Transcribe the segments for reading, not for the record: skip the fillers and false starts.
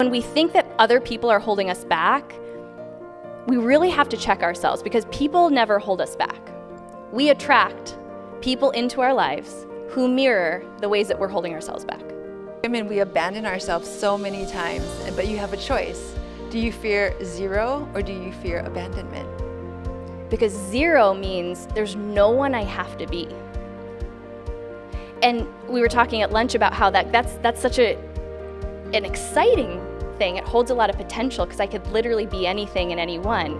When we think that other people are holding us back, we really have to check ourselves, because people never hold us back. We attract people into our lives who mirror the ways that we're holding ourselves back. Women, we abandon ourselves so many times, but you have a choice. Do you fear zero or do you fear abandonment? Because zero means there's no one I have to be. And we were talking at lunch about how that's such an exciting thing. It holds a lot of potential because I could literally be anything and anyone.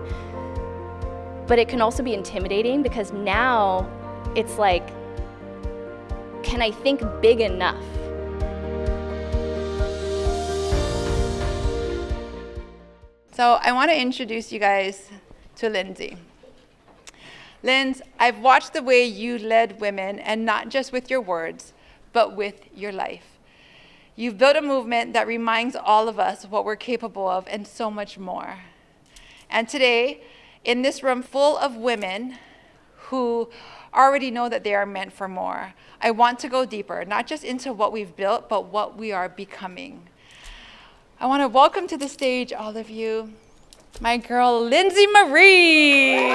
But it can also be intimidating, because now it's like, can I think big enough? So I want to introduce you guys to Lindsey. Linz, I've watched the way you led women, and not just with your words, but with your life. You've built a movement that reminds all of us what we're capable of and so much more. And today, in this room full of women who already know that they are meant for more, I want to go deeper, not just into what we've built, but what we are becoming. I want to welcome to the stage, all of you, my girl, Lindsey Marie.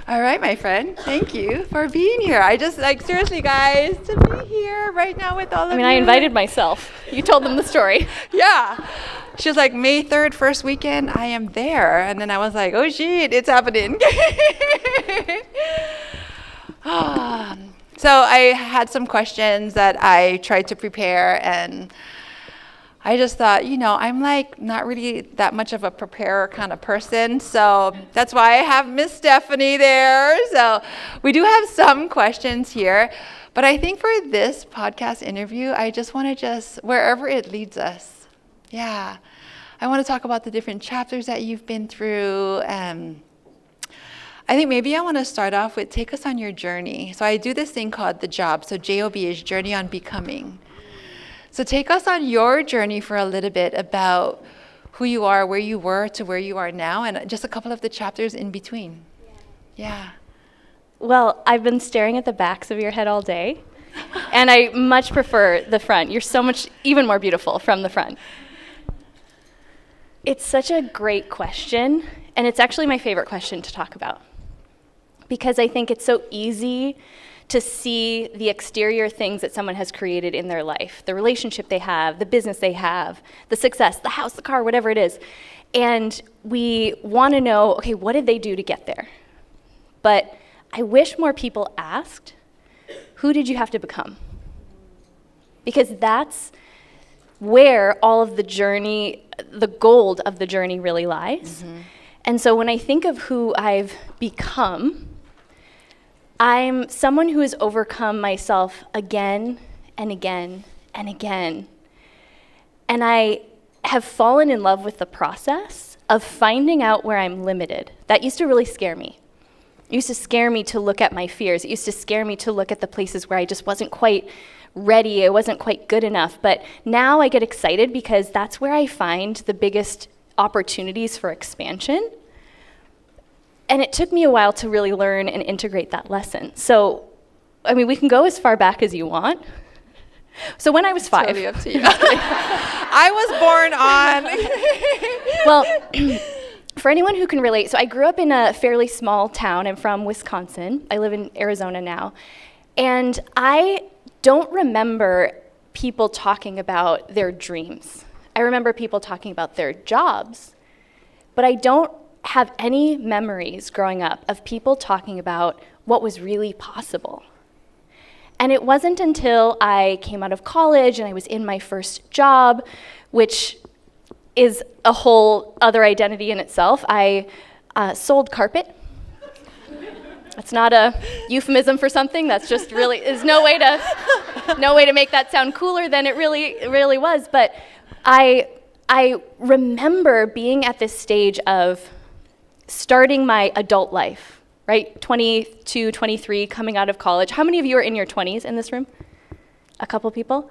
All right, my friend, thank you for being here. I just, seriously, guys, to be here right now with all of you. I invited myself. You told them the story. Yeah. She was like, May 3rd, first weekend, I am there. And then I was like, oh, shit, it's happening. So I had some questions that I tried to prepare, and I just thought, I'm not really that much of a preparer kind of person. So that's why I have Miss Stephanie there. So we do have some questions here. But I think for this podcast interview, I just want to wherever it leads us. Yeah. I want to talk about the different chapters that you've been through. I think maybe I want to start off with take us on your journey. So I do this thing called The Job. So JOB is Journey on Becoming. So take us on your journey for a little bit about who you are, where you were to where you are now, and just a couple of the chapters in between. Yeah. Well, I've been staring at the backs of your head all day, and I much prefer the front. You're so much even more beautiful from the front. It's such a great question, and it's actually my favorite question to talk about, because I think it's so easy to see the exterior things that someone has created in their life, the relationship they have, the business they have, the success, the house, the car, whatever it is. And we want to know, okay, what did they do to get there? But I wish more people asked, who did you have to become? Because that's where all of the journey, the gold of the journey really lies. Mm-hmm. And so when I think of who I've become, I'm someone who has overcome myself again and again and again. And I have fallen in love with the process of finding out where I'm limited. That used to really scare me. It used to scare me to look at my fears. It used to scare me to look at the places where I just wasn't quite ready. I wasn't quite good enough. But now I get excited because that's where I find the biggest opportunities for expansion. And it took me a while to really learn and integrate that lesson. So, we can go as far back as you want. So when I was 5. Totally up to you. I was born on. Well, for anyone who can relate, so I grew up in a fairly small town. I'm from Wisconsin. I live in Arizona now. And I don't remember people talking about their dreams. I remember people talking about their jobs, but I don't have any memories growing up of people talking about what was really possible. And it wasn't until I came out of college and I was in my first job, which is a whole other identity in itself. I sold carpet. That's not a euphemism for something. That's just really, there's no way to make that sound cooler than it really was. But I remember being at this stage of starting my adult life, right? 22, 23, coming out of college. How many of you are in your 20s in this room? A couple people?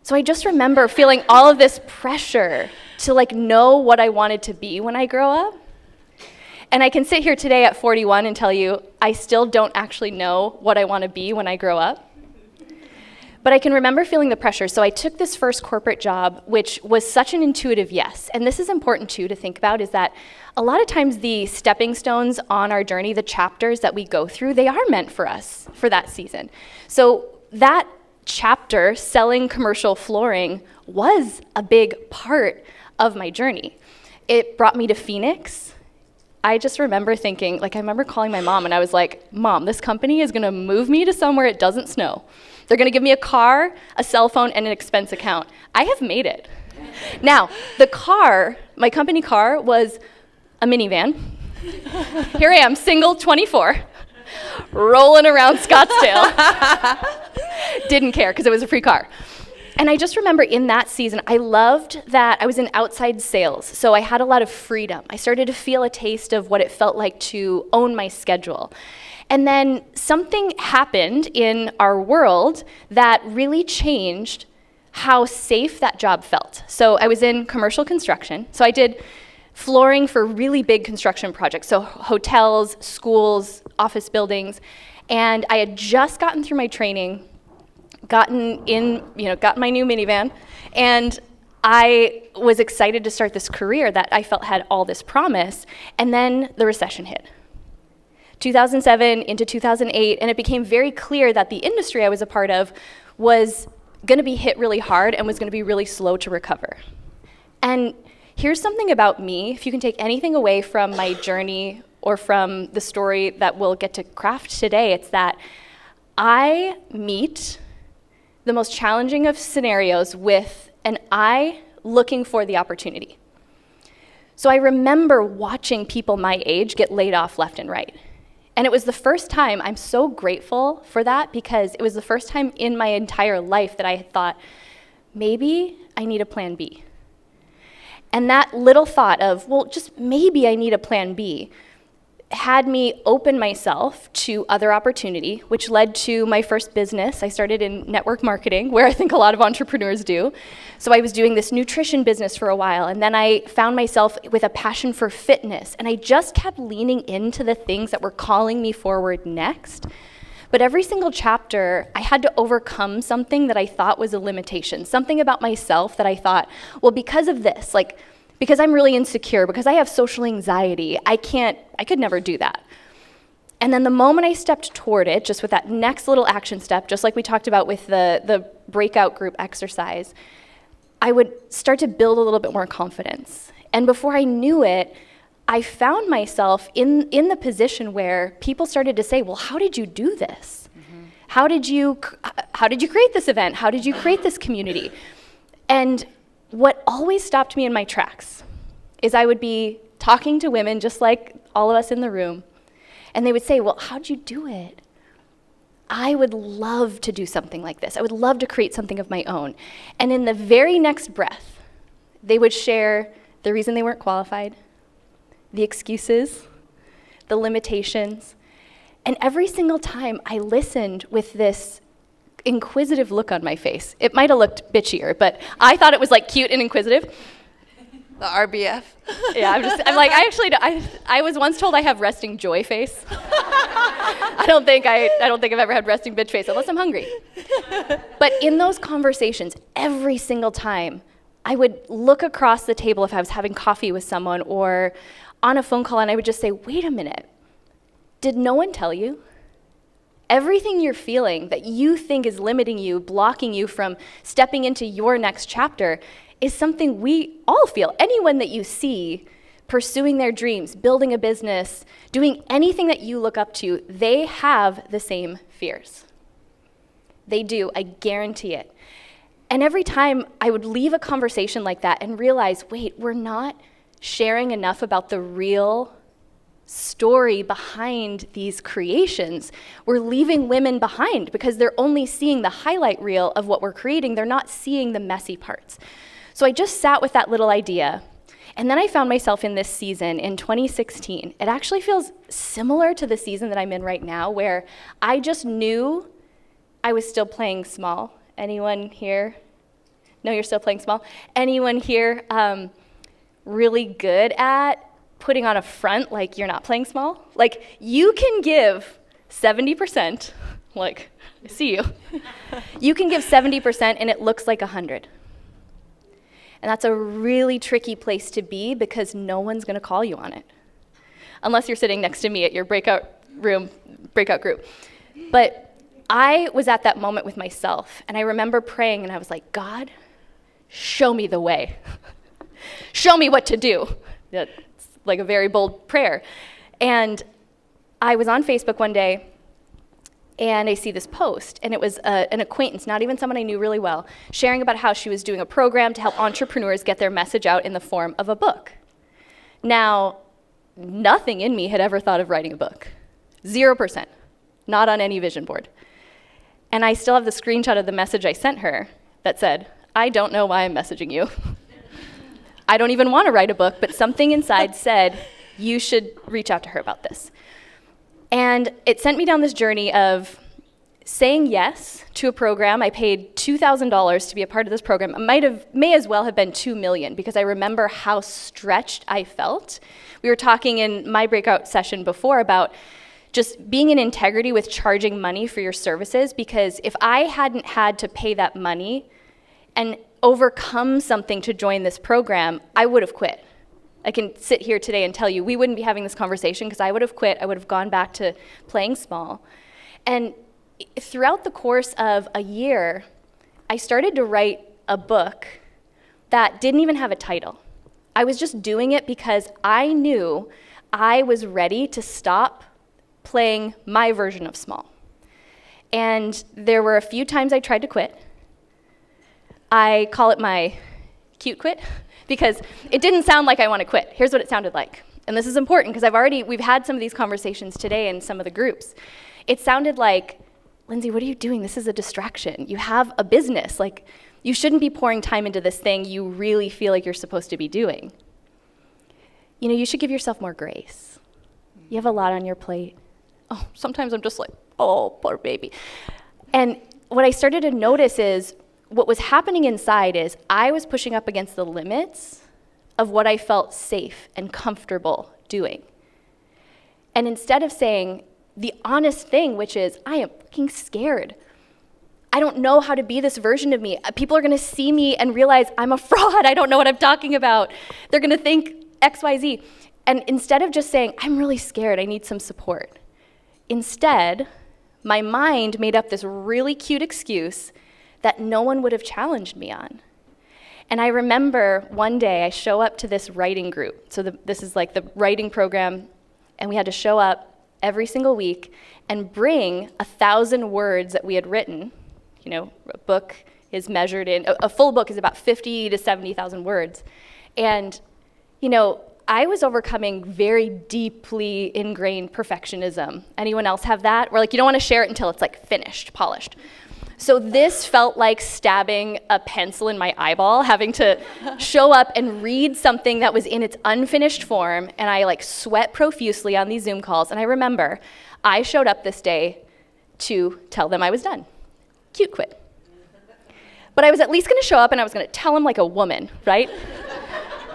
So I just remember feeling all of this pressure to know what I wanted to be when I grow up. And I can sit here today at 41 and tell you I still don't actually know what I want to be when I grow up. But I can remember feeling the pressure. So I took this first corporate job, which was such an intuitive yes. And this is important too to think about, is that a lot of times the stepping stones on our journey, the chapters that we go through, they are meant for us for that season. So that chapter, selling commercial flooring, was a big part of my journey. It brought me to Phoenix. I just remember thinking, I remember calling my mom and I was like, Mom, this company is gonna move me to somewhere it doesn't snow. They're gonna give me a car, a cell phone, and an expense account. I have made it. Now, the car, my company car, was a minivan. Here I am, single, 24, rolling around Scottsdale. Didn't care because it was a free car. And I just remember in that season, I loved that I was in outside sales, so I had a lot of freedom. I started to feel a taste of what it felt like to own my schedule. And then something happened in our world that really changed how safe that job felt. So I was in commercial construction, so I did flooring for really big construction projects, so hotels, schools, office buildings, and I had just gotten through my training, got my new minivan, and I was excited to start this career that I felt had all this promise, and then the recession hit. 2007 into 2008, and it became very clear that the industry I was a part of was gonna be hit really hard and was gonna be really slow to recover. And here's something about me, if you can take anything away from my journey or from the story that we'll get to craft today, it's that I meet the most challenging of scenarios with an eye looking for the opportunity. So I remember watching people my age get laid off left and right. And it was the first time, I'm so grateful for that, because it was the first time in my entire life that I had thought, maybe I need a plan B. And that little thought of, well, just maybe I need a plan B, had me open myself to other opportunity, which led to my first business. I started in network marketing, where I think a lot of entrepreneurs do. So I was doing this nutrition business for a while, and then I found myself with a passion for fitness, and I just kept leaning into the things that were calling me forward next. But every single chapter, I had to overcome something that I thought was a limitation, something about myself that I thought, well, because of this, because I'm really insecure, because I have social anxiety, I could never do that. And then the moment I stepped toward it, just with that next little action step, just like we talked about with the breakout group exercise, I would start to build a little bit more confidence. And before I knew it, I found myself in the position where people started to say, well, how did you do this? Mm-hmm. How did you create this event? How did you create this community? And what always stopped me in my tracks is I would be talking to women just like all of us in the room, and they would say, well, how'd you do it? I would love to do something like this. I would love to create something of my own. And in the very next breath, they would share the reason they weren't qualified, the excuses, the limitations. And every single time I listened with this inquisitive look on my face. It might have looked bitchier, but I thought it was cute and inquisitive. The RBF. Yeah, I was once told I have resting joy face. I don't think I've ever had resting bitch face unless I'm hungry. But in those conversations, every single time, I would look across the table if I was having coffee with someone or on a phone call, and I would just say, wait a minute, did no one tell you? Everything you're feeling that you think is limiting you, blocking you from stepping into your next chapter is something we all feel. Anyone that you see pursuing their dreams, building a business, doing anything that you look up to, they have the same fears. They do, I guarantee it. And every time I would leave a conversation like that and realize, wait, we're not sharing enough about the real story behind these creations. We're leaving women behind because they're only seeing the highlight reel of what we're creating. They're not seeing the messy parts. So I just sat with that little idea, and then I found myself in this season in 2016. It actually feels similar to the season that I'm in right now, where I just knew I was still playing small. Anyone here? No, you're still playing small? Anyone here really good at putting on a front like you're not playing small? You can give 70% Like, I see you. You can give 70% and it looks like 100. And that's a really tricky place to be because no one's going to call you on it. Unless you're sitting next to me at your breakout group. But I was at that moment with myself, and I remember praying, and I was like, God, show me the way. Show me what to do. That's like a very bold prayer. And I was on Facebook one day, and I see this post, and it was an acquaintance, not even someone I knew really well, sharing about how she was doing a program to help entrepreneurs get their message out in the form of a book. Now, nothing in me had ever thought of writing a book. 0%. Not on any vision board. And I still have the screenshot of the message I sent her that said, I don't know why I'm messaging you. I don't even want to write a book, but something inside said, you should reach out to her about this. And it sent me down this journey of saying yes to a program. I paid $2,000 to be a part of this program. It may as well have been $2 million because I remember how stretched I felt. We were talking in my breakout session before about just being in integrity with charging money for your services, because if I hadn't had to pay that money and overcome something to join this program, I would have quit. I can sit here today and tell you we wouldn't be having this conversation because I would have quit. I would have gone back to playing small. And throughout the course of a year, I started to write a book that didn't even have a title. I was just doing it because I knew I was ready to stop playing my version of small. And there were a few times I tried to quit. I call it my cute quit because it didn't sound like I want to quit. Here's what it sounded like. And this is important because we've had some of these conversations today in some of the groups. It sounded like, Lindsey, what are you doing? This is a distraction. You have a business. Like, you shouldn't be pouring time into this thing you really feel like you're supposed to be doing. You know, you should give yourself more grace. You have a lot on your plate. Oh, sometimes I'm just like, oh, poor baby. And what I started to notice is what was happening inside is I was pushing up against the limits of what I felt safe and comfortable doing. And instead of saying the honest thing, which is, I am fucking scared. I don't know how to be this version of me. People are going to see me and realize I'm a fraud. I don't know what I'm talking about. They're going to think X, Y, Z. And instead of just saying, I'm really scared, I need some support. Instead, my mind made up this really cute excuse that no one would have challenged me on. And I remember one day I show up to this writing group. So this is like the writing program, and we had to show up every single week and bring 1,000 words that we had written. You know, a book is measured in, a full book is about 50 to 70,000 words. And, you know, I was overcoming very deeply ingrained perfectionism. Anyone else have that? Where like you don't want to share it until it's like finished, polished. So this felt like stabbing a pencil in my eyeball, having to show up and read something that was in its unfinished form, and I like sweat profusely on these Zoom calls. And I remember I showed up this day to tell them I was done. Cute quit. But I was at least going to show up and I was going to tell them like a woman, right?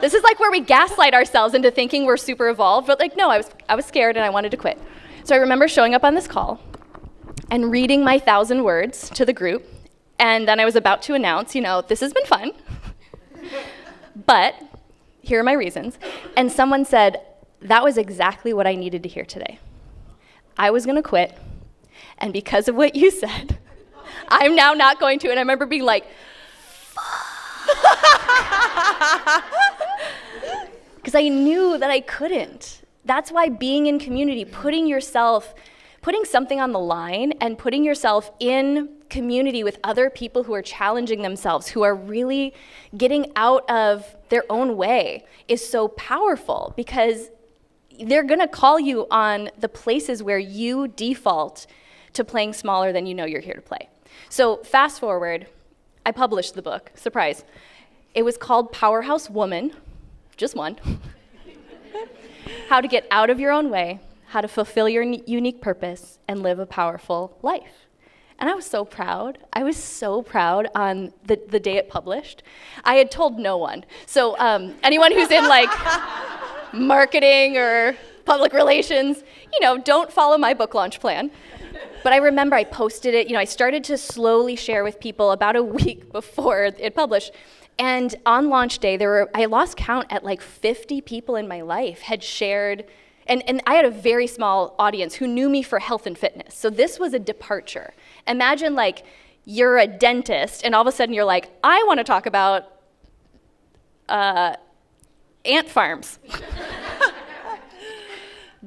This is like where we gaslight ourselves into thinking we're super evolved, but like no, I was scared and I wanted to quit. So I remember showing up on this call and reading my 1,000 words to the group, and then I was about to announce, you know, this has been fun, but here are my reasons. And someone said, that was exactly what I needed to hear today. I was going to quit, and because of what you said, I'm now not going to. And I remember being like, because I knew that I couldn't. That's why being in community, putting something on the line and putting yourself in community with other people who are challenging themselves, who are really getting out of their own way, is so powerful, because they're going to call you on the places where you default to playing smaller than you know you're here to play. So fast forward, I published the book. Surprise. It was called Powerhouse Women, just one. How to get out of your own way, how to fulfill your unique purpose, and live a powerful life. And I was so proud. I was so proud on the day it published. I had told no one. So anyone who's in like marketing or public relations, you know, don't follow my book launch plan. But I remember I posted it, I started to slowly share with people about a week before it published. And on launch day, I lost count at like 50 people in my life had shared, and I had a very small audience who knew me for health and fitness. So this was a departure. Imagine like you're a dentist and all of a sudden you're like, I want to talk about ant farms.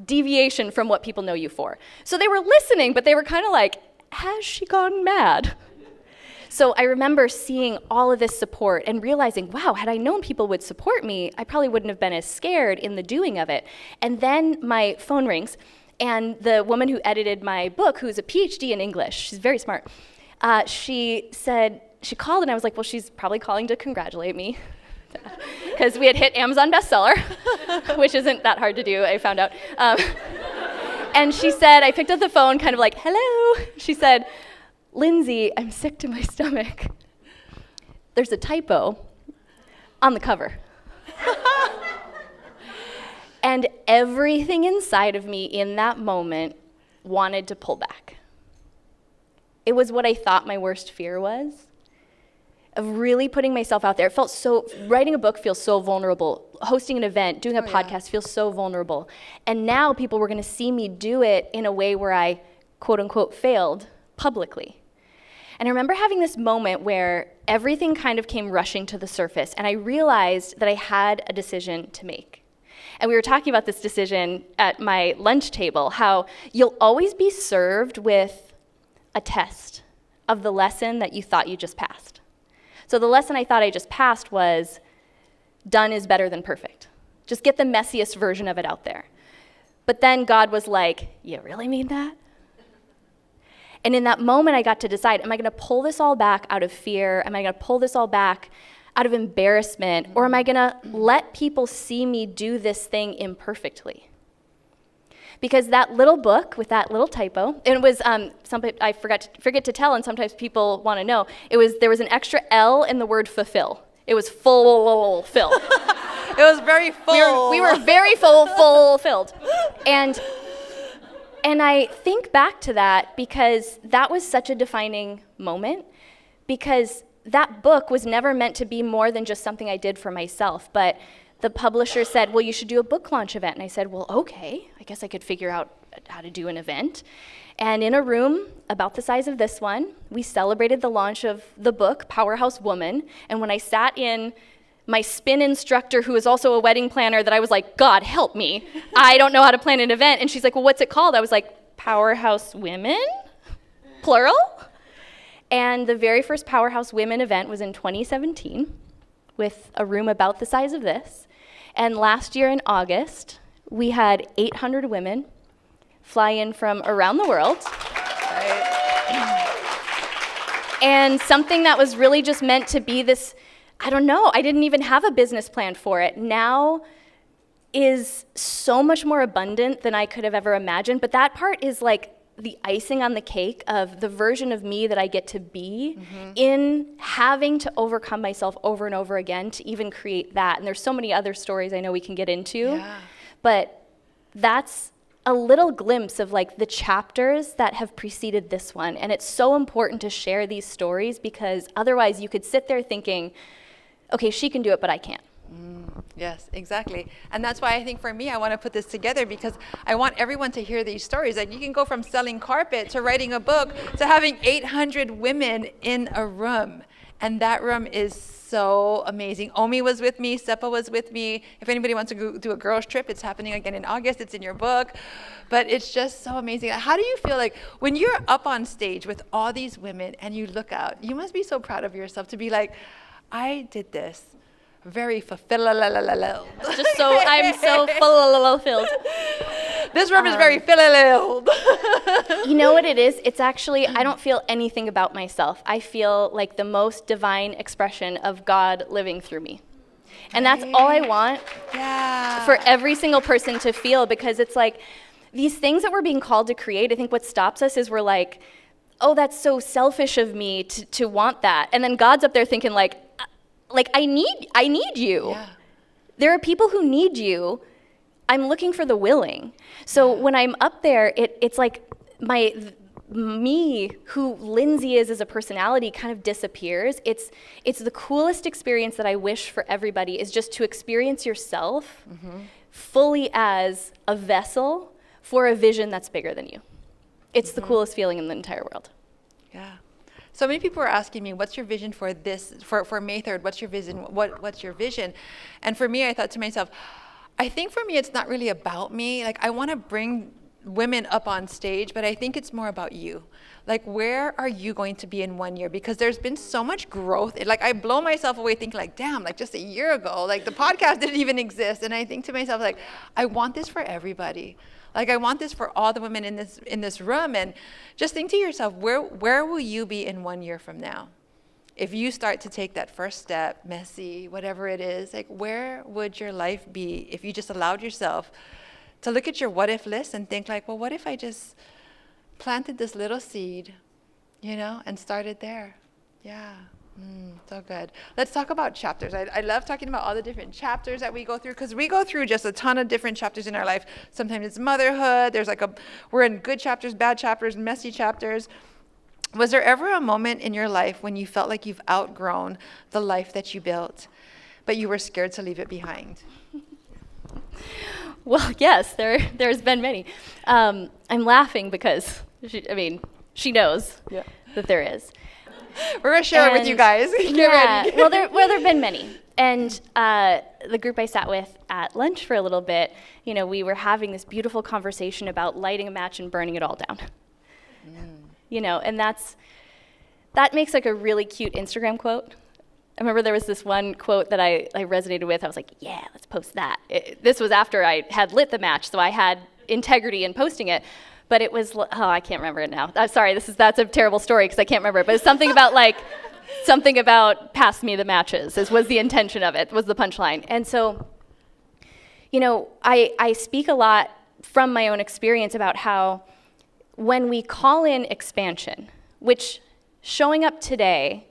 Deviation from what people know you for. So they were listening, but they were kind of like, has she gone mad? So I remember seeing all of this support and realizing, wow, had I known people would support me, I probably wouldn't have been as scared in the doing of it. And then my phone rings, and the woman who edited my book, who's a PhD in English, she's very smart, she called, and I was like, well, she's probably calling to congratulate me, because we had hit Amazon bestseller, which isn't that hard to do, I found out. And she said, I picked up the phone kind of like, hello. She said, Lindsey, I'm sick to my stomach. There's a typo on the cover. And everything inside of me in that moment wanted to pull back. It was what I thought my worst fear was, of really putting myself out there. It felt writing a book feels so vulnerable. Hosting an event, doing a podcast feels so vulnerable. And now people were going to see me do it in a way where I, quote unquote, failed publicly. And I remember having this moment where everything kind of came rushing to the surface, and I realized that I had a decision to make. And we were talking about this decision at my lunch table, how you'll always be served with a test of the lesson that you thought you just passed. So the lesson I thought I just passed was, done is better than perfect. Just get the messiest version of it out there. But then God was like, you really mean that? And in that moment, I got to decide, am I going to pull this all back out of fear? Am I going to pull this all back out of embarrassment? Or am I going to let people see me do this thing imperfectly? Because that little book with that little typo, and it was something I forget to tell, and sometimes people want to know, there was an extra L in the word fulfill. It was fulfill. It was very full. We were very fulfilled. And I think back to that because that was such a defining moment, because that book was never meant to be more than just something I did for myself. But the publisher said, well, you should do a book launch event. And I said, well, okay, I guess I could figure out how to do an event. And in a room about the size of this one, we celebrated the launch of the book, Powerhouse Women. And when I sat in, my spin instructor, who is also a wedding planner, that I was like, God, help me. I don't know how to plan an event. And she's like, well, what's it called? I was like, Powerhouse Women, plural. And the very first Powerhouse Women event was in 2017 with a room about the size of this. And last year in August, we had 800 women fly in from around the world. And something that was really just meant to be this, I don't know, I didn't even have a business plan for it, now is so much more abundant than I could have ever imagined. But that part is like the icing on the cake of the version of me that I get to be in having to overcome myself over and over again to even create that. And there's so many other stories I know we can get into, but that's a little glimpse of like the chapters that have preceded this one. And it's so important to share these stories, because otherwise you could sit there thinking, okay, she can do it, but I can't. Yes, exactly. And that's why I think for me, I want to put this together, because I want everyone to hear these stories. Like, you can go from selling carpet to writing a book to having 800 women in a room. And that room is so amazing. Omi was with me, Seppa was with me. If anybody wants to go do a girls trip, it's happening again in August. It's in your book. But it's just so amazing. How do you feel like when you're up on stage with all these women and you look out, you must be so proud of yourself to be like, I did this. Very fulfilled. Just so I'm so fulfilled. This room is very fulfilled. You know what it is? It's actually, I don't feel anything about myself. I feel like the most divine expression of God living through me. And that's all I want for every single person to feel, because it's like these things that we're being called to create, I think what stops us is we're like, oh, that's so selfish of me to want that. And then God's up there thinking like I need you. Yeah. There are people who need you. I'm looking for the willing. So when I'm up there, it's like me, who Lindsey is as a personality, kind of disappears. It's the coolest experience that I wish for everybody, is just to experience yourself fully as a vessel for a vision that's bigger than you. It's the coolest feeling in the entire world. Yeah. So many people are asking me, what's your vision for this, for May 3rd? What's your vision? What's your vision? And for me, I thought to myself, I think for me, it's not really about me. Like, I want to bring women up on stage, but I think it's more about you. Like, where are you going to be in 1 year? Because there's been so much growth. Like, I blow myself away thinking like, damn, like just a year ago, like the podcast didn't even exist. And I think to myself, like, I want this for everybody. Like, I want this for all the women in this room. And just think to yourself, where will you be in 1 year from now? If you start to take that first step, messy, whatever it is, like, where would your life be if you just allowed yourself to look at your what if list and think like, well, what if I just planted this little seed, and started there? Yeah. So good. Let's talk about chapters. I love talking about all the different chapters that we go through, because we go through just a ton of different chapters in our life. Sometimes it's motherhood. There's we're in good chapters, bad chapters, messy chapters. Was there ever a moment in your life when you felt like you've outgrown the life that you built, but you were scared to leave it behind? Well, yes, there's been many. I'm laughing because, she knows that there is. We're going to share it with you guys. Get ready. Well, there have been many. And the group I sat with at lunch for a little bit, we were having this beautiful conversation about lighting a match and burning it all down. And that makes like a really cute Instagram quote. I remember there was this one quote that I resonated with. I was like, yeah, let's post that. This was after I had lit the match, so I had integrity in posting it. But it was, I can't remember it now. I'm sorry, that's a terrible story because I can't remember it. But it's something about pass me the matches was the intention of it, was the punchline. And so, I speak a lot from my own experience about how when we call in expansion, which showing up today,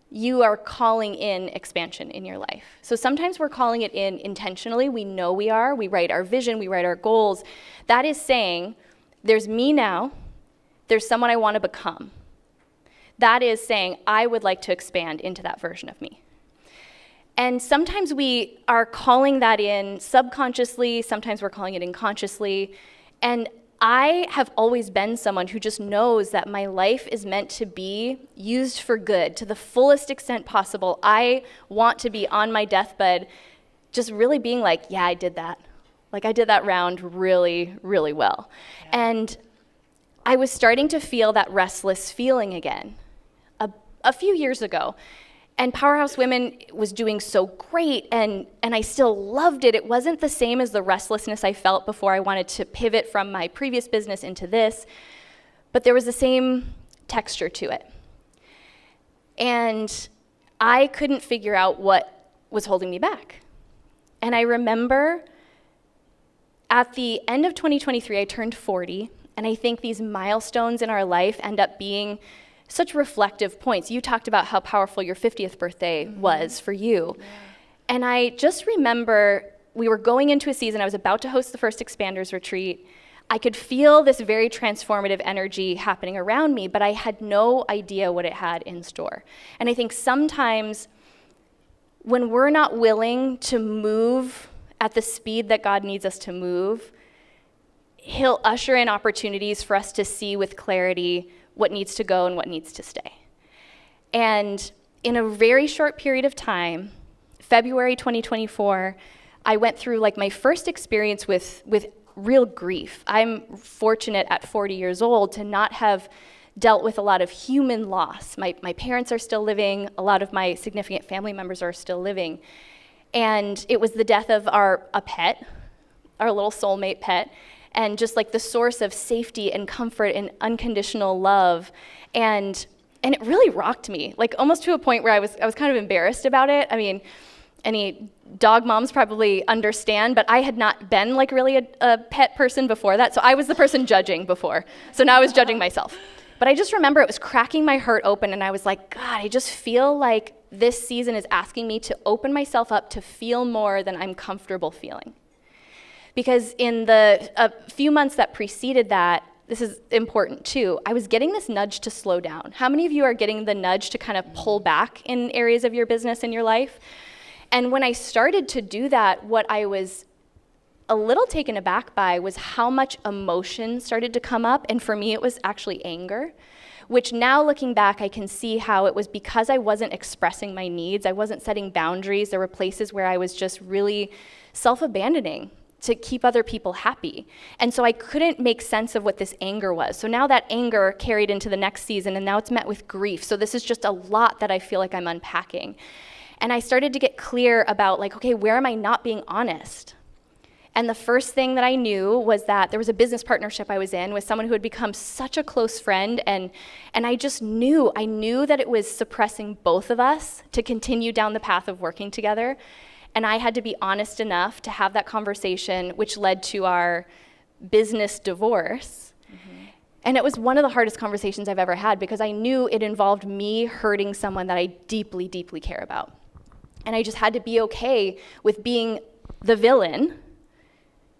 you are calling in expansion in your life. So sometimes we're calling it in intentionally. We know we are. We write our vision. We write our goals. That is saying, there's me now. There's someone I want to become. That is saying, I would like to expand into that version of me. And sometimes we are calling that in subconsciously. Sometimes we're calling it unconsciously. And I have always been someone who just knows that my life is meant to be used for good to the fullest extent possible. I want to be on my deathbed just really being like, yeah, I did that. Like, I did that round really, really well. Yeah. And I was starting to feel that restless feeling again a few years ago. And Powerhouse Women was doing so great, and I still loved it. It wasn't the same as the restlessness I felt before I wanted to pivot from my previous business into this, but there was the same texture to it. And I couldn't figure out what was holding me back. And I remember at the end of 2023, I turned 40, and I think these milestones in our life end up being such reflective points. You talked about how powerful your 50th birthday was for you. Yeah. And I just remember we were going into a season, I was about to host the first Expanders retreat. I could feel this very transformative energy happening around me, but I had no idea what it had in store. And I think sometimes when we're not willing to move at the speed that God needs us to move, He'll usher in opportunities for us to see with clarity what needs to go and what needs to stay. And in a very short period of time, February 2024, I went through like my first experience with real grief. I'm fortunate at 40 years old to not have dealt with a lot of human loss. My parents are still living, a lot of my significant family members are still living. And it was the death of a pet, our little soulmate pet, and just like the source of safety and comfort and unconditional love. And it really rocked me, like almost to a point where I was kind of embarrassed about it. I mean, any dog moms probably understand, but I had not been like really a pet person before that. So I was the person judging before. So now I was judging myself. But I just remember it was cracking my heart open, and I was like, God, I just feel like this season is asking me to open myself up to feel more than I'm comfortable feeling. Because in a few months that preceded that, this is important too, I was getting this nudge to slow down. How many of you are getting the nudge to kind of pull back in areas of your business and your life? And when I started to do that, what I was a little taken aback by was how much emotion started to come up. And for me, it was actually anger, which now looking back, I can see how it was because I wasn't expressing my needs. I wasn't setting boundaries. There were places where I was just really self-abandoning to keep other people happy. And so I couldn't make sense of what this anger was. So now that anger carried into the next season, and now it's met with grief. So this is just a lot that I feel like I'm unpacking. And I started to get clear about like, okay, where am I not being honest? And the first thing that I knew was that there was a business partnership I was in with someone who had become such a close friend, and I just knew, that it was suppressing both of us to continue down the path of working together. And I had to be honest enough to have that conversation, which led to our business divorce. Mm-hmm. And it was one of the hardest conversations I've ever had because I knew it involved me hurting someone that I deeply, deeply care about. And I just had to be okay with being the villain.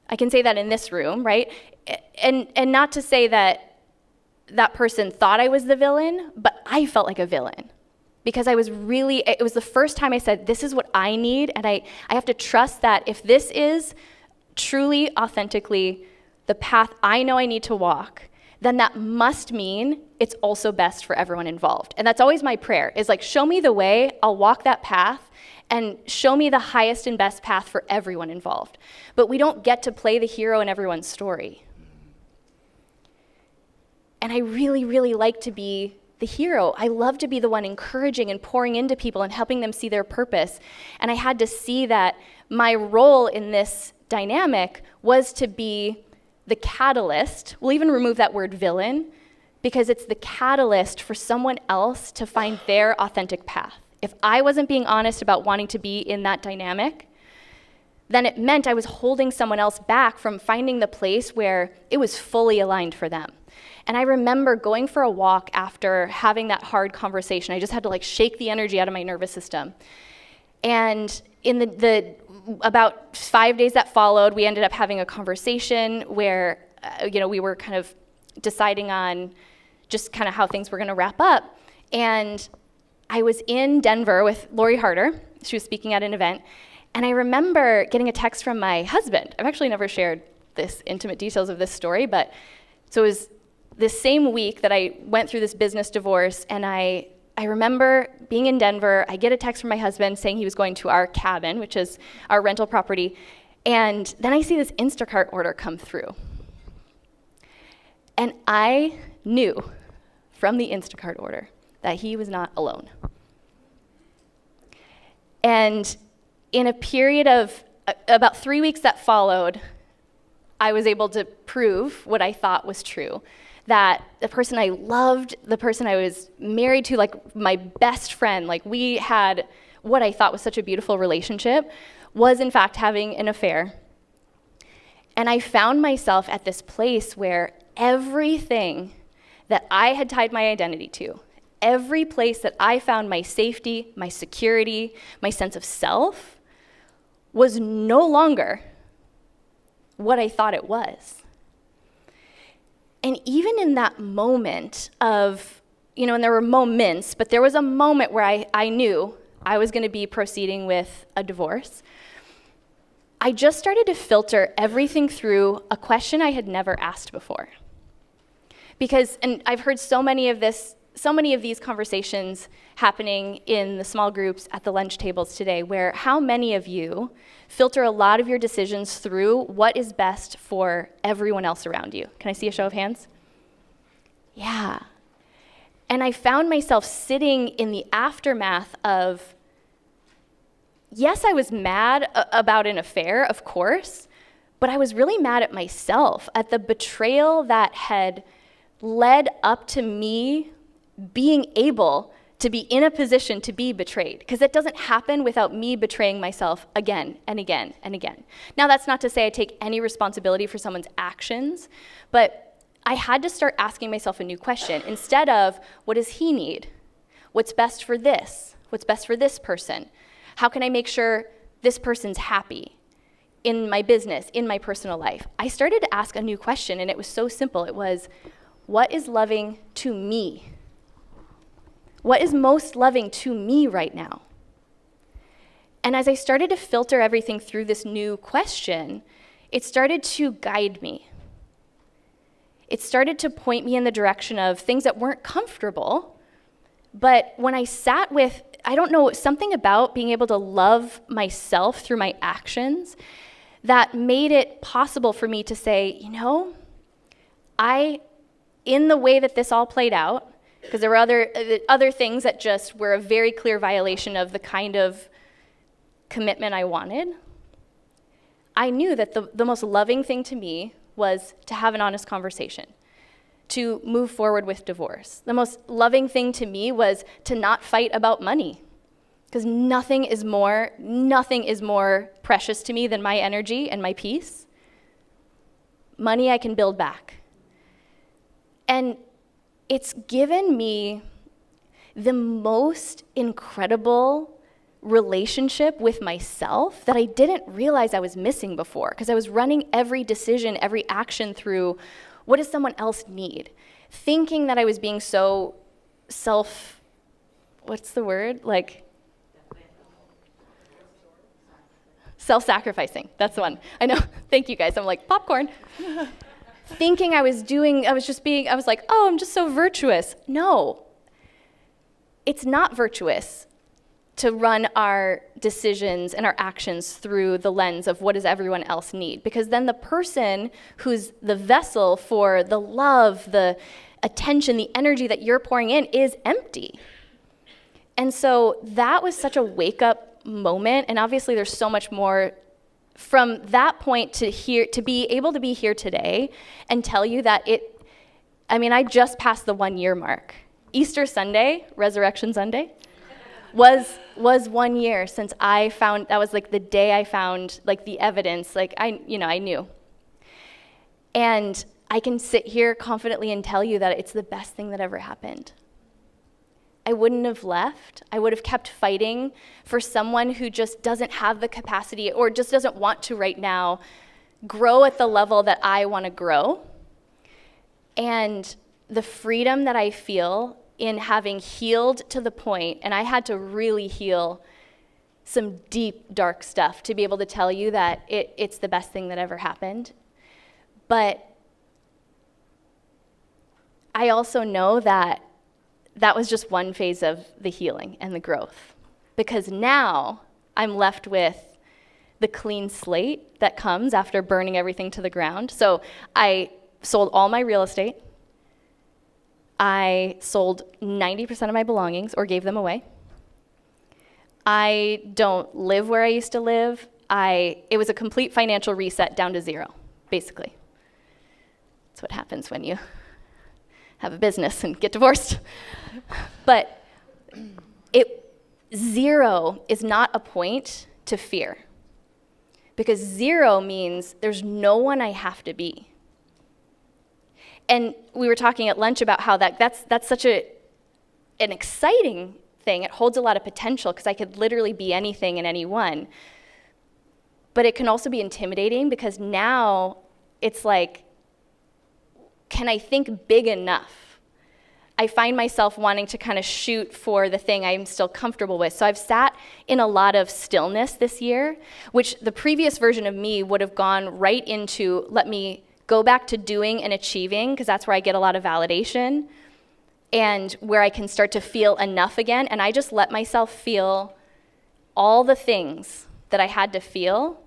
I can say that in this room, right? And not to say that that person thought I was the villain, but I felt like a villain because it was the first time I said, this is what I need, and I have to trust that if this is truly, authentically the path I know I need to walk, then that must mean it's also best for everyone involved. And that's always my prayer, is like, show me the way, I'll walk that path, and show me the highest and best path for everyone involved. But we don't get to play the hero in everyone's story. And I really, really like to be the hero. I love to be the one encouraging and pouring into people and helping them see their purpose. And I had to see that my role in this dynamic was to be the catalyst. We'll even remove that word villain, because it's the catalyst for someone else to find their authentic path. If I wasn't being honest about wanting to be in that dynamic, then it meant I was holding someone else back from finding the place where it was fully aligned for them. And I remember going for a walk after having that hard conversation. I just had to like shake the energy out of my nervous system. And in the about 5 days that followed, we ended up having a conversation where we were kind of deciding on just kind of how things were going to wrap up. And I was in Denver with Lori Harder. She was speaking at an event. And I remember getting a text from my husband. I've actually never shared this intimate details of this story, but so it was this same week that I went through this business divorce, and I remember being in Denver. I get a text from my husband saying he was going to our cabin, which is our rental property, and then I see this Instacart order come through. And I knew from the Instacart order that he was not alone. And in a period of about 3 weeks that followed, I was able to prove what I thought was true, that the person I loved, the person I was married to, like my best friend, like we had what I thought was such a beautiful relationship, was in fact having an affair. And I found myself at this place where everything that I had tied my identity to, every place that I found my safety, my security, my sense of self, was no longer what I thought it was. And even in that moment of, and there were moments, but there was a moment where I knew I was going to be proceeding with a divorce. I just started to filter everything through a question I had never asked before. Because, and I've heard so many of these conversations happening in the small groups at the lunch tables today, where how many of you filter a lot of your decisions through what is best for everyone else around you? Can I see a show of hands? Yeah. And I found myself sitting in the aftermath of, yes, I was mad about an affair, of course, but I was really mad at myself, at the betrayal that had led up to me being able to be in a position to be betrayed, because it doesn't happen without me betraying myself again and again and again. Now, that's not to say I take any responsibility for someone's actions, but I had to start asking myself a new question. Instead of, what does he need? What's best for this? What's best for this person? How can I make sure this person's happy? in my business, in my personal life, I started to ask a new question, and it was so simple. It was, what is loving to me? What is most loving to me right now? And as I started to filter everything through this new question, it started to guide me. It started to point me in the direction of things that weren't comfortable, but when I sat with, I don't know, something about being able to love myself through my actions that made it possible for me to say, you know, in the way that this all played out, because there were other things that just were a very clear violation of the kind of commitment I wanted, I knew that the most loving thing to me was to have an honest conversation, to move forward with divorce. The most loving thing to me was to not fight about money, because nothing is more precious to me than my energy and my peace. Money I can build back. And it's given me the most incredible relationship with myself that I didn't realize I was missing before, because I was running every decision, every action through, what does someone else need? Thinking that I was being so what's the word? Self-sacrificing, that's the one. I know, thank you guys, I'm like, popcorn. Thinking I was like, oh, I'm just so virtuous. No, it's not virtuous to run our decisions and our actions through the lens of what does everyone else need, because then the person who's the vessel for the love, the attention, the energy that you're pouring in is empty. And so that was such a wake-up moment, and obviously there's so much more from that point to be able to be here today and tell you that I just passed the 1 year mark. Easter Sunday, Resurrection Sunday, was 1 year since I found, that was like the day I found like the evidence, like I knew. And I can sit here confidently and tell you that it's the best thing that ever happened. I wouldn't have left. I would have kept fighting for someone who just doesn't have the capacity or just doesn't want to right now grow at the level that I want to grow. And the freedom that I feel in having healed to the point, and I had to really heal some deep, dark stuff to be able to tell you that it's the best thing that ever happened. But I also know that was just one phase of the healing and the growth, because now I'm left with the clean slate that comes after burning everything to the ground. So I sold all my real estate. I sold 90% of my belongings or gave them away. I don't live where I used to live. It was a complete financial reset down to zero, basically. That's what happens when you have a business and get divorced. But zero is not a point to fear, because zero means there's no one I have to be. And we were talking at lunch about how that's such an exciting thing. It holds a lot of potential, because I could literally be anything and anyone. But it can also be intimidating, because now it's like, can I think big enough? I find myself wanting to kind of shoot for the thing I'm still comfortable with. So I've sat in a lot of stillness this year, which the previous version of me would have gone right into, let me go back to doing and achieving, because that's where I get a lot of validation and where I can start to feel enough again. And I just let myself feel all the things that I had to feel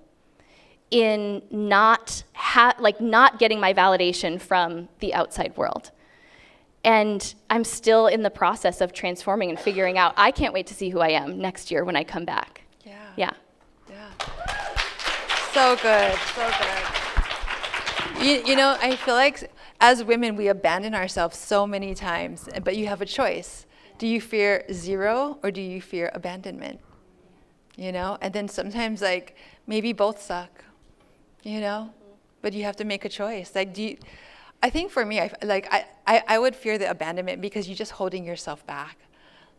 in not getting my validation from the outside world. And I'm still in the process of transforming and figuring out, I can't wait to see who I am next year when I come back. Yeah. So good, so good. You know, I feel like as women, we abandon ourselves so many times, but you have a choice. Do you fear zero or do you fear abandonment? You know, and then sometimes like maybe both suck, you know, but you have to make a choice. Like, I think for me, I would fear the abandonment because you're just holding yourself back.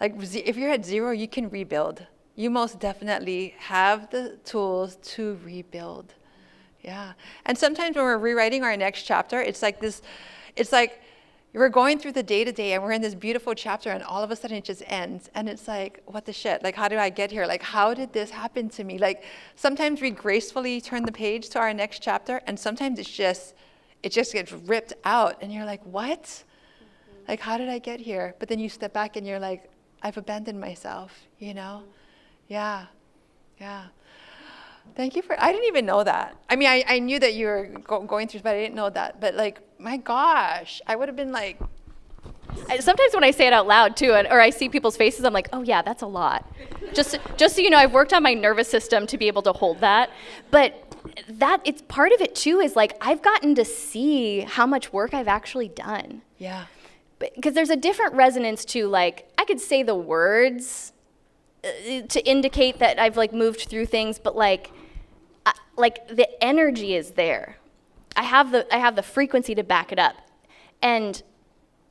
Like if you're at zero, you can rebuild. You most definitely have the tools to rebuild. Yeah. And sometimes when we're rewriting our next chapter, it's like we're going through the day-to-day and we're in this beautiful chapter and all of a sudden it just ends. And it's like, what the shit? Like, how did I get here? Like, how did this happen to me? Like, sometimes we gracefully turn the page to our next chapter and sometimes it just gets ripped out and you're like, what? Mm-hmm. Like, how did I get here? But then you step back and you're like, I've abandoned myself, you know? Yeah. Yeah. Thank you I didn't even know that. I mean, I knew that you were going through, but I didn't know that. But like, my gosh, I would have been like. Sometimes when I say it out loud too, or I see people's faces, I'm like, oh yeah, that's a lot. Just so you know, I've worked on my nervous system to be able to hold that. But it's part of it too, is like, I've gotten to see how much work I've actually done. Yeah. Because there's a different resonance to, like, I could say the words to indicate that I've like moved through things, but like the energy is there. I have the frequency to back it up, and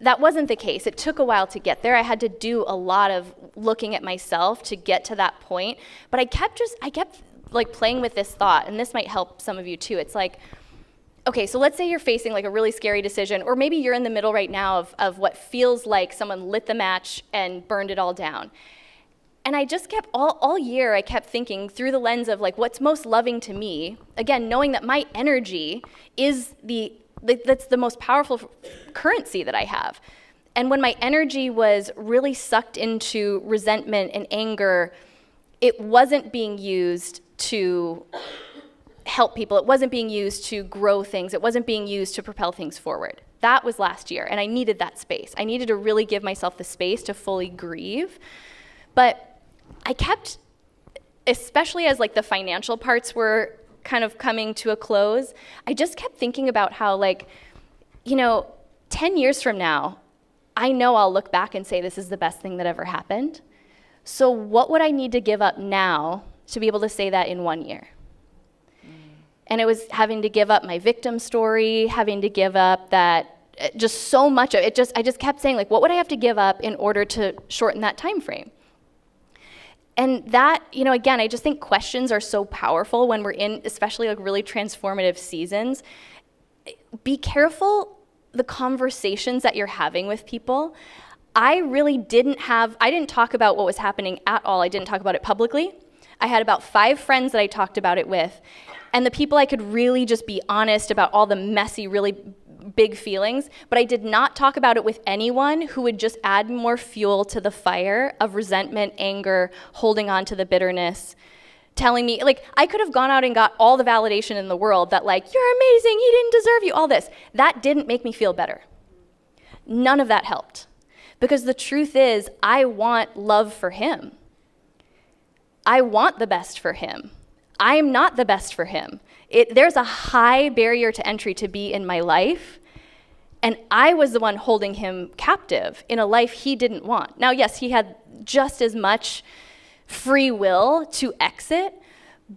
that wasn't the case. It took a while to get there. I had to do a lot of looking at myself to get to that point. But I kept like playing with this thought, and this might help some of you too. It's like, okay, so let's say you're facing like a really scary decision, or maybe you're in the middle right now of what feels like someone lit the match and burned it all down. And I just kept, all year, I kept thinking through the lens of like, what's most loving to me? Again, knowing that my energy is that's the most powerful currency that I have. And when my energy was really sucked into resentment and anger, it wasn't being used to help people. It wasn't being used to grow things. It wasn't being used to propel things forward. That was last year, and I needed that space. I needed to really give myself the space to fully grieve. But I kept, especially as like the financial parts were kind of coming to a close, I just kept thinking about how, like, 10 years from now, I know I'll look back and say this is the best thing that ever happened. So what would I need to give up now to be able to say that in 1 year? And it was having to give up my victim story, having to give up that, just so much of it. I just kept saying, like, what would I have to give up in order to shorten that time frame? And that, again, I just think questions are so powerful when we're in, especially like really transformative seasons. Be careful the conversations that you're having with people. I didn't talk about what was happening at all. I didn't talk about it publicly. I had about 5 friends that I talked about it with. And the people I could really just be honest about all the messy, really big feelings, but I did not talk about it with anyone who would just add more fuel to the fire of resentment, anger, holding on to the bitterness, telling me, like, I could have gone out and got all the validation in the world that, like, you're amazing, he didn't deserve you, all this. That didn't make me feel better. None of that helped. Because the truth is, I want love for him. I want the best for him. I'm not the best for him. There's a high barrier to entry to be in my life, and I was the one holding him captive in a life he didn't want. Now, yes, he had just as much free will to exit,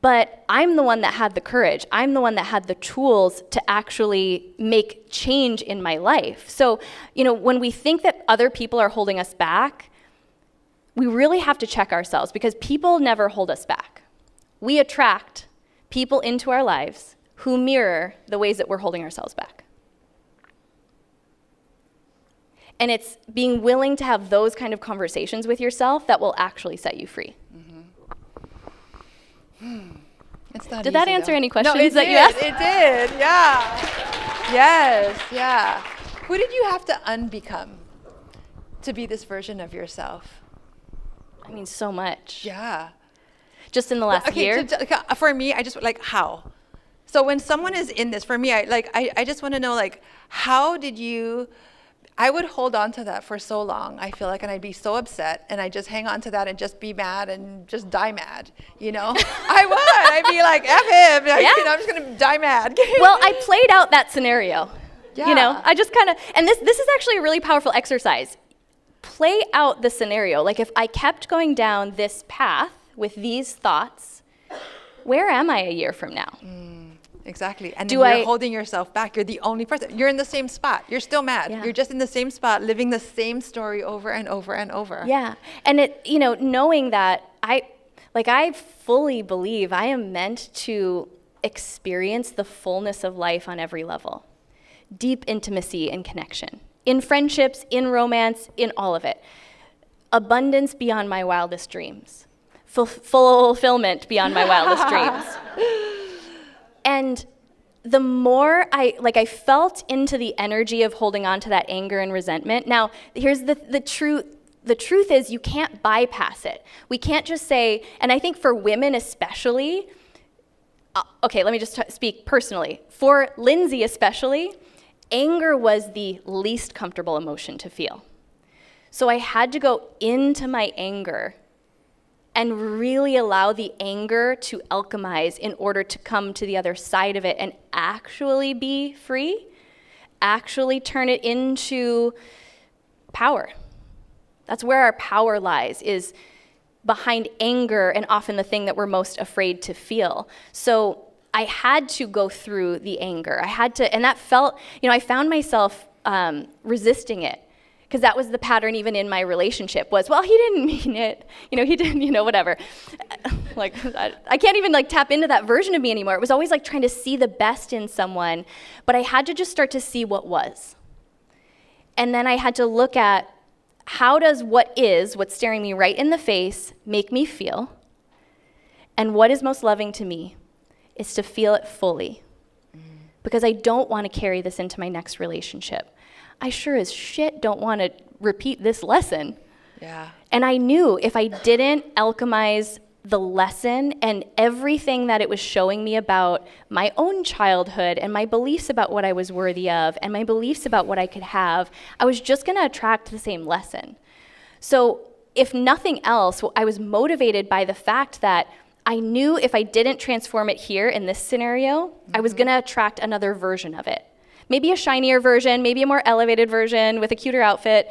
but I'm the one that had the courage. I'm the one that had the tools to actually make change in my life. So, when we think that other people are holding us back, we really have to check ourselves, because people never hold us back. We attract people into our lives who mirror the ways that we're holding ourselves back. And it's being willing to have those kind of conversations with yourself that will actually set you free. Mm-hmm. It's not Did that easy, answer though. any questions No, that you asked? It did, yeah. Yes, yeah. Who did you have to unbecome to be this version of yourself? I mean, so much. Yeah. Just in the last year? For me, I just, like, how? So when someone is in this, for me, I just want to know, like, how did you, I would hold on to that for so long, I feel like, and I'd be so upset, and I'd just hang on to that and just be mad and just die mad, I would. I'd be like, F him. Like, Yeah. I'm just going to die mad. Well, I played out that scenario. Yeah. I just kind of, and this is actually a really powerful exercise. Play out the scenario. Like, if I kept going down this path with these thoughts, where am I a year from now? Exactly. And then you're holding yourself back. You're the only person. You're in the same spot. You're still mad. Yeah. You're just in the same spot, living the same story over and over and over. Yeah. And knowing that I fully believe I am meant to experience the fullness of life on every level. Deep intimacy and connection. In friendships, in romance, in all of it. Abundance beyond my wildest dreams. Fulfillment beyond my wildest dreams. And the more I felt into the energy of holding on to that anger and resentment. Now, here's the truth. The truth is you can't bypass it. We can't just say, and I think for women especially, okay, let me just speak personally. For Lindsey especially, anger was the least comfortable emotion to feel. So I had to go into my anger and really allow the anger to alchemize in order to come to the other side of it and actually be free, actually turn it into power. That's where our power lies, is behind anger and often the thing that we're most afraid to feel. So I had to go through the anger. I had to, and that felt, I found myself resisting it. Because that was the pattern even in my relationship was, well, he didn't mean it. He didn't, whatever. Like, I can't even tap into that version of me anymore. It was always trying to see the best in someone, but I had to just start to see what was. And then I had to look at how does what's staring me right in the face make me feel? And what is most loving to me is to feel it fully. Because I don't want to carry this into my next relationship. I sure as shit don't want to repeat this lesson. Yeah. And I knew if I didn't alchemize the lesson and everything that it was showing me about my own childhood and my beliefs about what I was worthy of and my beliefs about what I could have, I was just going to attract the same lesson. So if nothing else, I was motivated by the fact that I knew if I didn't transform it here in this scenario, I was going to attract another version of it. Maybe a shinier version, maybe a more elevated version with a cuter outfit,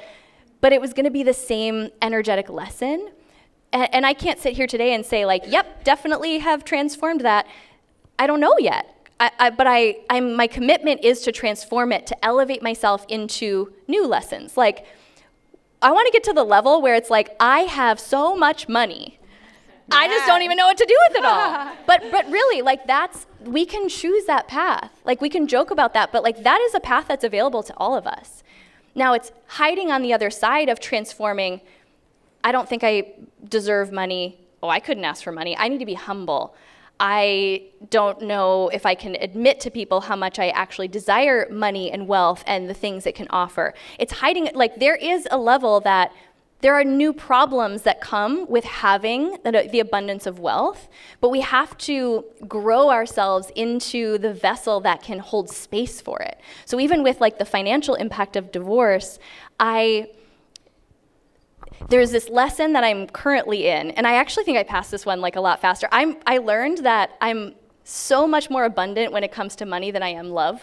but it was going to be the same energetic lesson. And I can't sit here today and say yep, definitely have transformed that. I don't know yet. But my commitment is to transform it, to elevate myself into new lessons. I want to get to the level where it's I have so much money. Yeah. I just don't even know what to do with it all. But really, we can choose that path. We can joke about that, but that is a path that's available to all of us. Now it's hiding on the other side of transforming. I don't think I deserve money. Oh, I couldn't ask for money. I need to be humble. I don't know if I can admit to people how much I actually desire money and wealth and the things it can offer. It's hiding, there is a level that there are new problems that come with having the abundance of wealth, but we have to grow ourselves into the vessel that can hold space for it. So even with the financial impact of divorce, there's this lesson that I'm currently in, and I actually think I passed this one a lot faster. I learned that I'm so much more abundant when it comes to money than I am love,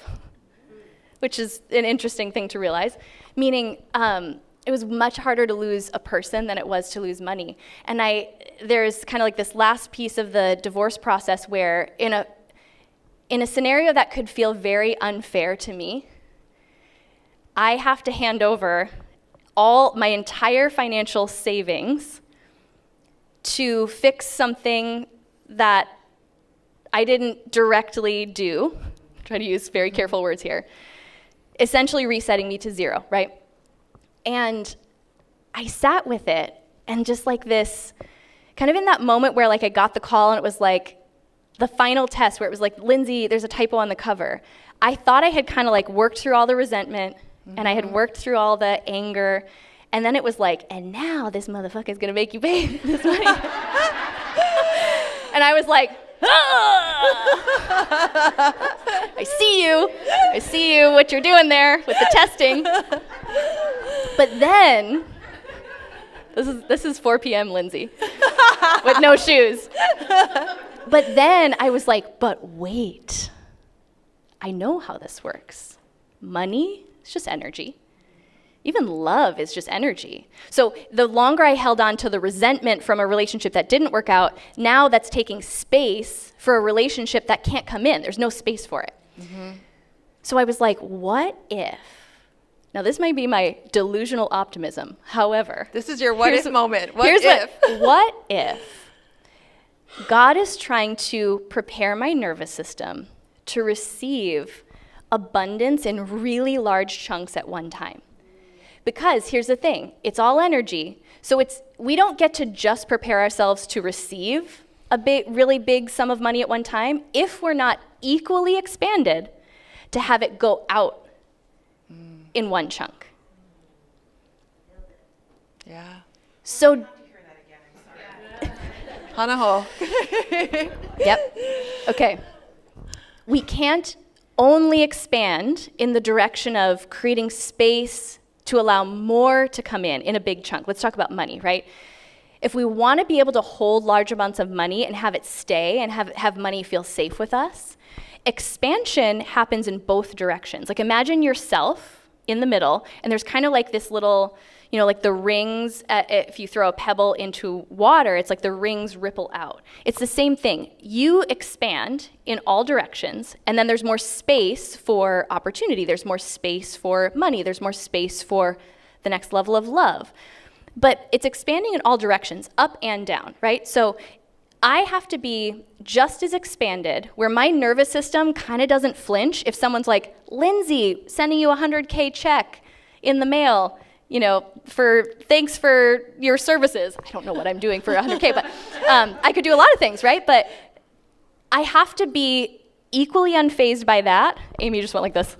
which is an interesting thing to realize, meaning it was much harder to lose a person than it was to lose money. And there's kind of this last piece of the divorce process where in a scenario that could feel very unfair to me, I have to hand over all my entire financial savings to fix something that I didn't directly do. I'm trying to use very careful words here. Essentially resetting me to zero, right? And I sat with it, and just this, kind of in that moment where I got the call and it was the final test where it was Lindsey, there's a typo on the cover. I thought I had kind of worked through all the resentment and I had worked through all the anger, and then it was and now this motherfucker is gonna make you pay this money. And I was I see you, what you're doing there with the testing. But then, this is 4 p.m. Lindsey, with no shoes. But then I was but wait, I know how this works. Money is just energy. Even love is just energy. So the longer I held on to the resentment from a relationship that didn't work out, now that's taking space for a relationship that can't come in. There's no space for it. Mm-hmm. So I was what if? Now this might be my delusional optimism. However, this is your what if moment. What if? What if God is trying to prepare my nervous system to receive abundance in really large chunks at one time. Because here's the thing, it's all energy. So we don't get to just prepare ourselves to receive a really big sum of money at one time if we're not equally expanded to have it go out in one chunk. Yeah. So Hanaho. Yep. Okay. We can't only expand in the direction of creating space to allow more to come in a big chunk. Let's talk about money, right? If we want to be able to hold large amounts of money and have it stay and have money feel safe with us, expansion happens in both directions. Like imagine yourself in the middle, and there's kind of like this little, like the rings, if you throw a pebble into water, it's like the rings ripple out. It's the same thing. You expand in all directions, and then there's more space for opportunity. There's more space for money. There's more space for the next level of love. But it's expanding in all directions, up and down, right? So I have to be just as expanded, where my nervous system kind of doesn't flinch if someone's like, Lindsey, sending you a $100K check in the mail, thanks for your services. I don't know what I'm doing for 100K, but I could do a lot of things, right? But I have to be equally unfazed by that. Amy just went like this.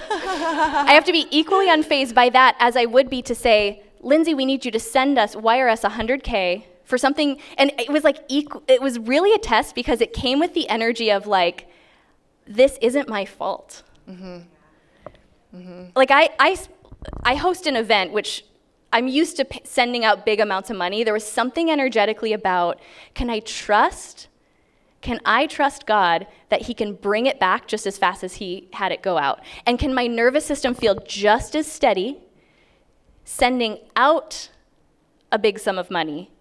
I have to be equally unfazed by that as I would be to say, Lindsey, we need you to wire us 100K for something. And it was like, it was really a test because it came with the energy of like, this isn't my fault. Mm-hmm. Mm-hmm. Like I host an event, which I'm used to sending out big amounts of money. There was something energetically about, can I trust God that he can bring it back just as fast as he had it go out? And can my nervous system feel just as steady sending out a big sum of money?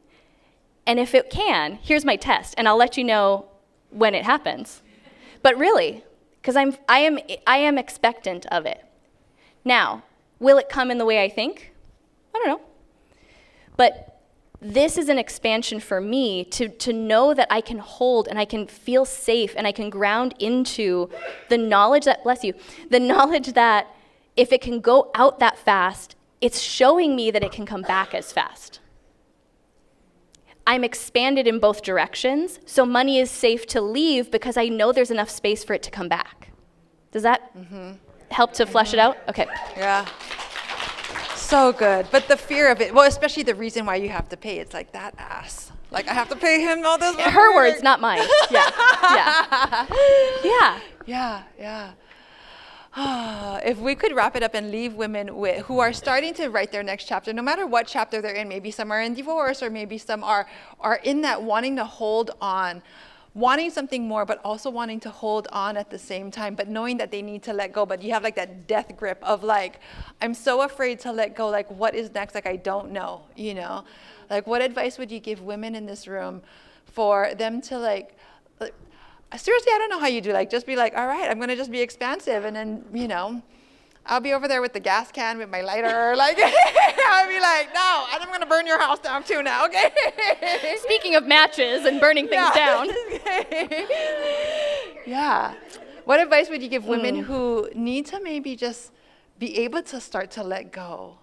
And if it can, here's my test, and I'll let you know when it happens. But really, because I am expectant of it. Now, will it come in the way I think? I don't know. But this is an expansion for me to know that I can hold and I can feel safe and I can ground into the knowledge that, bless you, the knowledge that if it can go out that fast, it's showing me that it can come back as fast. I'm expanded in both directions, so money is safe to leave because I know there's enough space for it to come back. Does that help to flesh it out? Okay. Yeah. So good. But the fear of it, well, especially the reason why you have to pay, it's like that ass. Like, I have to pay him all this money. Her words, not mine. Yeah. Yeah. Yeah. If we could wrap it up and leave women who are starting to write their next chapter, no matter what chapter they're in, maybe some are in divorce or maybe some are in that wanting to hold on, wanting something more, but also wanting to hold on at the same time, but knowing that they need to let go. But you have like that death grip of like, I'm so afraid to let go. Like, what is next? Like, I don't know, Like, what advice would you give women in this room for them to like seriously, I don't know how you do, like, just be like, all right, I'm going to just be expansive. And then, I'll be over there with the gas can with my lighter. Like, I'll be like, no, I'm going to burn your house down too now, okay? Speaking of matches and burning things down. Yeah. What advice would you give women who need to maybe just be able to start to let go?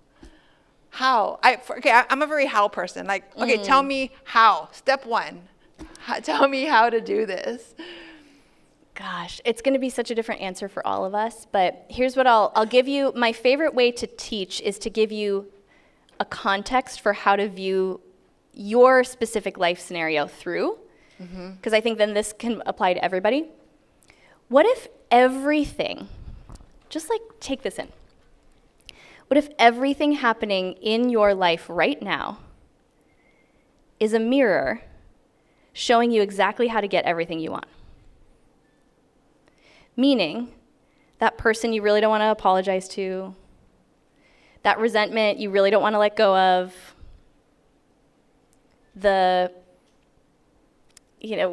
How? I'm a very how person. Like, okay, tell me how. Step one. Tell me how to do this. Gosh, it's going to be such a different answer for all of us, but here's what I'll give you. My favorite way to teach is to give you a context for how to view your specific life scenario through, because I think then this can apply to everybody. What if everything, just like take this in, what if everything happening in your life right now is a mirror showing you exactly how to get everything you want? Meaning, that person you really don't want to apologize to, that resentment you really don't want to let go of,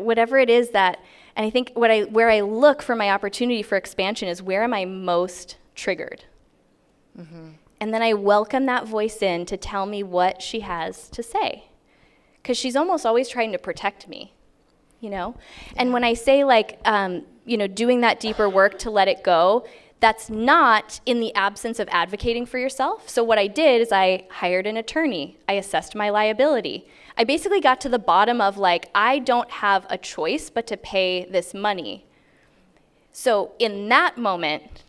whatever it is that, and I think where I look for my opportunity for expansion is where am I most triggered? And then I welcome that voice in to tell me what she has to say. Because she's almost always trying to protect me. you know? And when I say like, doing that deeper work to let it go, that's not in the absence of advocating for yourself. So what I did is I hired an attorney. I assessed my liability. I basically got to the bottom of like, I don't have a choice but to pay this money. So in that moment,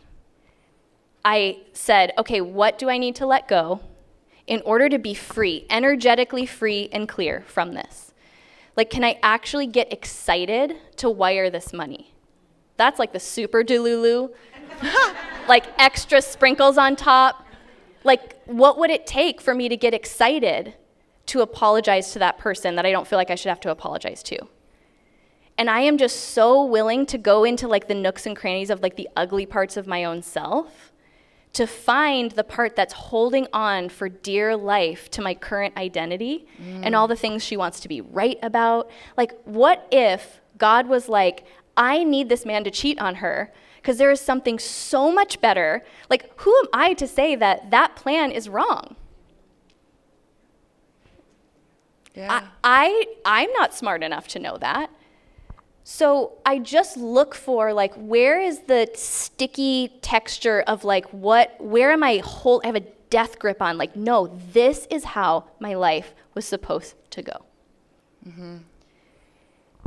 I said, okay, what do I need to let go in order to be free, energetically free and clear from this? Like, can I actually get excited to wire this money? That's like the super delulu, like extra sprinkles on top. Like, what would it take for me to get excited to apologize to that person that I don't feel like I should have to apologize to? And I am just so willing to go into like the nooks and crannies of like the ugly parts of my own self to find the part that's holding on for dear life to my current identity and all the things she wants to be right about. Like, what if God was like, I need this man to cheat on her because there is something so much better. Like, who am I to say that that plan is wrong? Yeah. I'm not smart enough to know that. So I just look for like, where is the sticky texture of like, where am I I have a death grip on, like, no, this is how my life was supposed to go. Mm-hmm.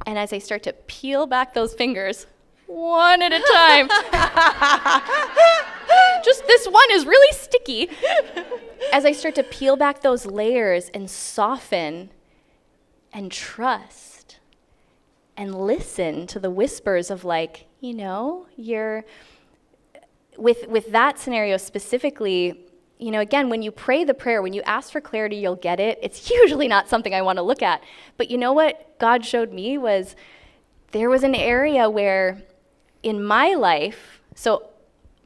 And as I start to peel back those fingers, one at a time, just this one is really sticky. As I start to peel back those layers and soften and trust and listen to the whispers of like, you're, with that scenario specifically, again, when you pray the prayer, when you ask for clarity, you'll get it. It's usually not something I want to look at. But you know what God showed me was there was an area where in my life, so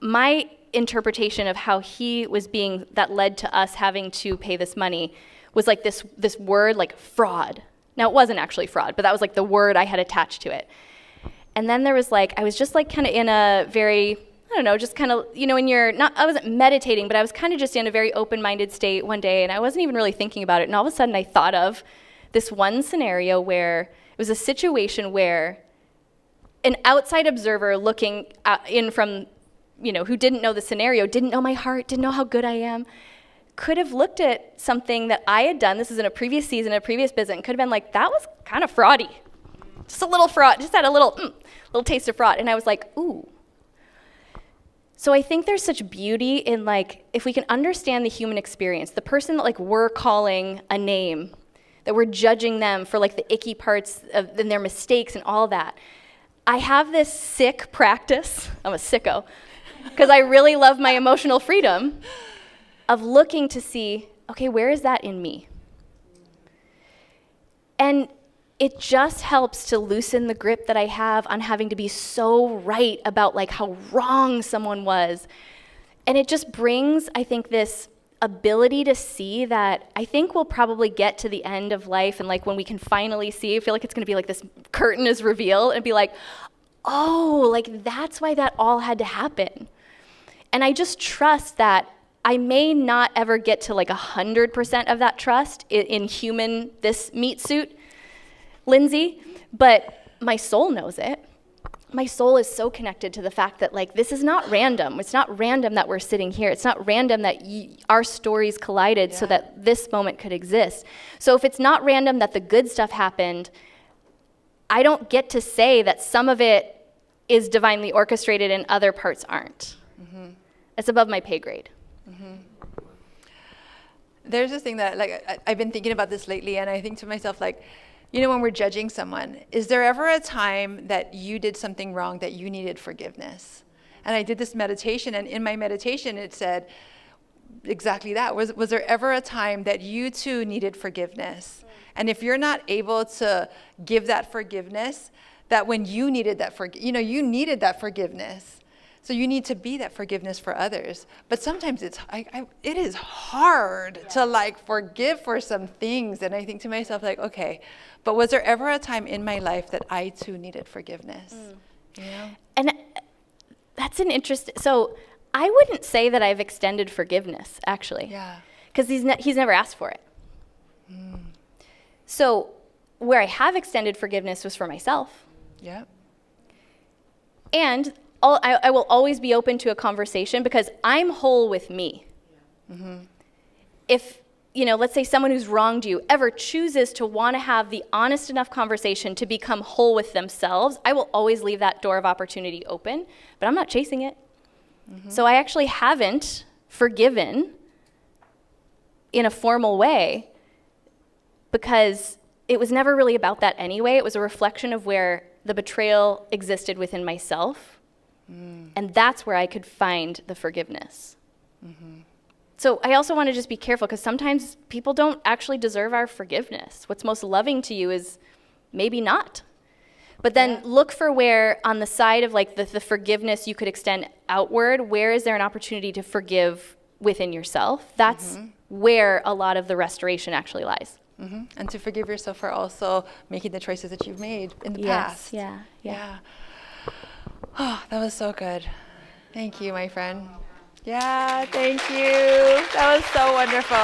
my interpretation of how he was being, that led to us having to pay this money, was like this word, like fraud. Now, it wasn't actually fraud, but that was like the word I had attached to it. And then there was like, I was just like kind of in a very, I don't know, just kind of, when you're not, I wasn't meditating, but I was kind of just in a very open-minded state one day, and I wasn't even really thinking about it. And all of a sudden I thought of this one scenario where it was a situation where an outside observer looking in from, who didn't know the scenario, didn't know my heart, didn't know how good I am, could have looked at something that I had done, this is in a previous season, a previous business, and could have been like, that was kind of fraudy. Just a little fraud, just had a little taste of fraud. And I was like, ooh. So I think there's such beauty in like, if we can understand the human experience, the person that like we're calling a name, that we're judging them for like the icky parts of and their mistakes and all that. I have this sick practice, I'm a sicko, because I really love my emotional freedom, of looking to see, okay, where is that in me? And it just helps to loosen the grip that I have on having to be so right about like how wrong someone was. And it just brings, I think, this ability to see that I think we'll probably get to the end of life, and like when we can finally see, I feel like it's gonna be like this curtain is revealed and be like, oh, like that's why that all had to happen. And I just trust that I may not ever get to like 100% of that trust in human, this meat suit, Lindsey, but my soul knows it. My soul is so connected to the fact that like this is not random. It's not random that we're sitting here. It's not random that our stories collided so that this moment could exist. So if it's not random that the good stuff happened, I don't get to say that some of it is divinely orchestrated and other parts aren't. Mm-hmm. It's above my pay grade. Mm-hmm. There's this thing that like I've been thinking about this lately, and I think to myself like, when we're judging someone, is there ever a time that you did something wrong that you needed forgiveness? And I did this meditation, and in my meditation it said exactly that. Was there ever a time that you too needed forgiveness? And if you're not able to give that forgiveness, that when you needed that you needed that forgiveness. So you need to be that forgiveness for others. But sometimes it is hard to like forgive for some things. And I think to myself like, okay, but was there ever a time in my life that I too needed forgiveness? And that's an interesting, so I wouldn't say that I've extended forgiveness, actually. Yeah. Because he's never asked for it. So where I have extended forgiveness was for myself. Yep. And I will always be open to a conversation because I'm whole with me. If, let's say someone who's wronged you ever chooses to want to have the honest enough conversation to become whole with themselves, I will always leave that door of opportunity open, but I'm not chasing it. So I actually haven't forgiven in a formal way because it was never really about that anyway. It was a reflection of where the betrayal existed within myself. And that's where I could find the forgiveness. So I also want to just be careful because sometimes people don't actually deserve our forgiveness. What's most loving to you is maybe not. But then look for where on the side of like the forgiveness you could extend outward, where is there an opportunity to forgive within yourself? That's where a lot of the restoration actually lies. And to forgive yourself for also making the choices that you've made in the past. Yeah. Oh, that was so good. Thank you, my friend. Yeah, thank you. That was so wonderful.